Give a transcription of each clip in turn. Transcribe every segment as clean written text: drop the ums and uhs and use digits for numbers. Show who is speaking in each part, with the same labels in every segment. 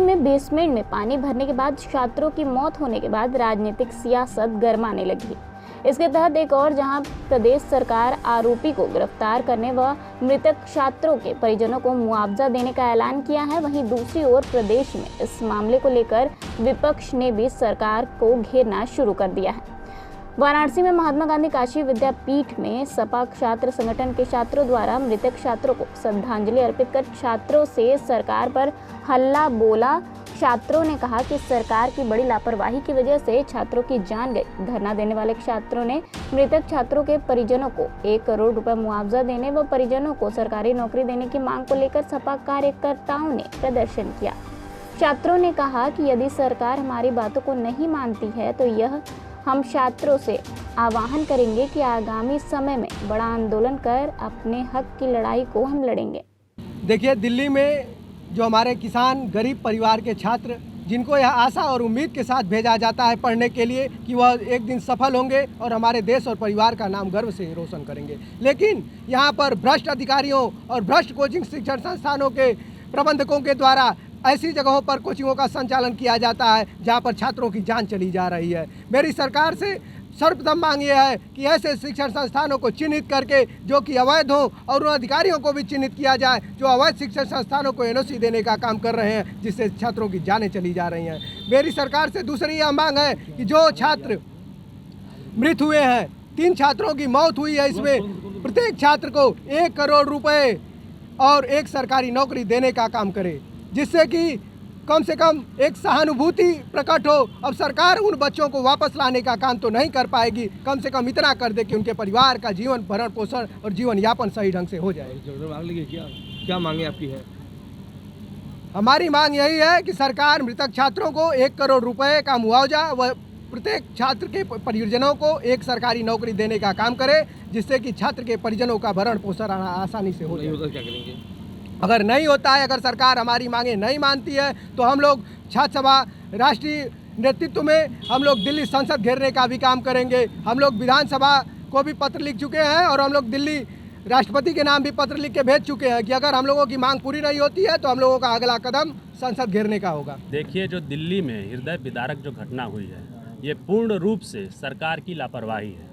Speaker 1: में बेसमेंट में पानी भरने के बाद छात्रों की मौत होने के बाद राजनीतिक सियासत गरमाने लगी। इसके तहत एक और जहां प्रदेश सरकार आरोपी को गिरफ्तार करने व मृतक छात्रों के परिजनों को मुआवजा देने का ऐलान किया है, वहीं दूसरी ओर प्रदेश में इस मामले को लेकर विपक्ष ने भी सरकार को घेरना शुरू कर दिया है। वाराणसी में महात्मा गांधी काशी विद्यापीठ में सपा छात्र संगठन के छात्रों द्वारा मृतक छात्रों को श्रद्धांजलि अर्पित कर छात्रों से सरकार पर हल्ला बोला। छात्रों ने कहा कि सरकार की बड़ी लापरवाही की वजह से छात्रों की जान गई। धरना देने वाले छात्रों ने मृतक छात्रों के परिजनों को 1 करोड़ रुपए मुआवजा देने व परिजनों को सरकारी नौकरी देने की मांग को लेकर सपा कार्यकर्ताओं ने प्रदर्शन किया। छात्रों ने कहा कि यदि सरकार हमारी बातों को नहीं मानती है तो यह हम छात्रों से आह्वान करेंगे कि आगामी समय में बड़ा आंदोलन कर अपने हक की लड़ाई को हम लड़ेंगे।
Speaker 2: देखिए, दिल्ली में जो हमारे किसान गरीब परिवार के छात्र जिनको यह आशा और उम्मीद के साथ भेजा जाता है पढ़ने के लिए कि वह एक दिन सफल होंगे और हमारे देश और परिवार का नाम गर्व से रोशन करेंगे, लेकिन यहाँ पर भ्रष्ट अधिकारियों और भ्रष्ट कोचिंग शिक्षण संस्थानों के प्रबंधकों के द्वारा ऐसी जगहों पर कोचिंगों का संचालन किया जाता है जहां पर छात्रों की जान चली जा रही है। मेरी सरकार से सर्वप्रथम मांग यह है कि ऐसे शिक्षण संस्थानों को चिन्हित करके जो कि अवैध हो और उन अधिकारियों को भी चिन्हित किया जाए जो अवैध शिक्षण संस्थानों को एनओसी देने का काम कर रहे हैं, जिससे छात्रों की जानें चली जा रही हैं। मेरी सरकार से दूसरी यह मांग है कि जो छात्र मृत हुए हैं, 3 छात्रों की मौत हुई है, इसमें प्रत्येक छात्र को 1 करोड़ रुपये और एक सरकारी नौकरी देने का काम करे, जिससे कि कम से कम एक सहानुभूति प्रकट हो। अब सरकार उन बच्चों को वापस लाने का काम तो नहीं कर पाएगी, कम से कम इतना कर दे कि उनके परिवार का जीवन भरण पोषण और जीवन यापन सही ढंग से हो जाए।
Speaker 3: क्या मांगे आपकी है?
Speaker 2: हमारी मांग यही है कि सरकार मृतक छात्रों को 1 करोड़ रुपए का मुआवजा व प्रत्येक छात्र के परिजनों को एक सरकारी नौकरी देने का काम करे, जिससे कि छात्र के परिजनों का भरण पोषण आसानी से हो जाए।
Speaker 3: क्या करेंगे?
Speaker 2: अगर नहीं होता है, अगर सरकार हमारी मांगे नहीं मानती है तो हम लोग छात्र सभा राष्ट्रीय नेतृत्व में हम लोग दिल्ली संसद घेरने का भी काम करेंगे। हम लोग विधानसभा को भी पत्र लिख चुके हैं और हम लोग दिल्ली राष्ट्रपति के नाम भी पत्र लिख के भेज चुके हैं कि अगर हम लोगों की मांग पूरी नहीं होती है तो हम लोगों का अगला कदम संसद घेरने का होगा।
Speaker 4: देखिए, जो दिल्ली में हृदय विदारक जो घटना हुई है, ये पूर्ण रूप से सरकार की लापरवाही है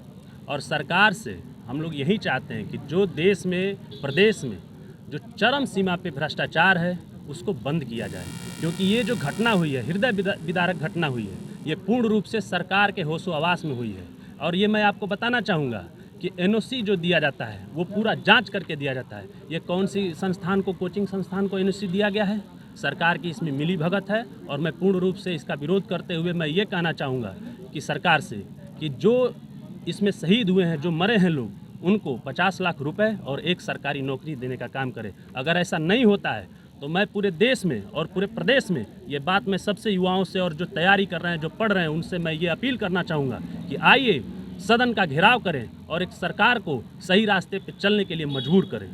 Speaker 4: और सरकार से हम लोग यही चाहते हैं कि जो देश में प्रदेश में जो चरम सीमा पे भ्रष्टाचार है उसको बंद किया जाए, क्योंकि ये जो घटना हुई है, हृदय विदारक घटना हुई है, ये पूर्ण रूप से सरकार के होशो हवास में हुई है। और ये मैं आपको बताना चाहूँगा कि एनओसी जो दिया जाता है वो पूरा जांच करके दिया जाता है। ये कौन सी संस्थान को, कोचिंग संस्थान को एनओसी दिया गया है? सरकार की इसमें मिली भगत है और मैं पूर्ण रूप से इसका विरोध करते हुए मैं ये कहना चाहूँगा कि सरकार से कि जो इसमें शहीद हुए हैं, जो मरे हैं लोग, उनको 50 लाख रुपए और एक सरकारी नौकरी देने का काम करे। अगर ऐसा नहीं होता है तो मैं पूरे देश में और पूरे प्रदेश में ये बात मैं सबसे युवाओं से और जो तैयारी कर रहे हैं, जो पढ़ रहे हैं, उनसे मैं ये अपील करना चाहूँगा कि आइए सदन का घेराव करें और एक सरकार को सही रास्ते पे चलने के लिए मजबूर करें।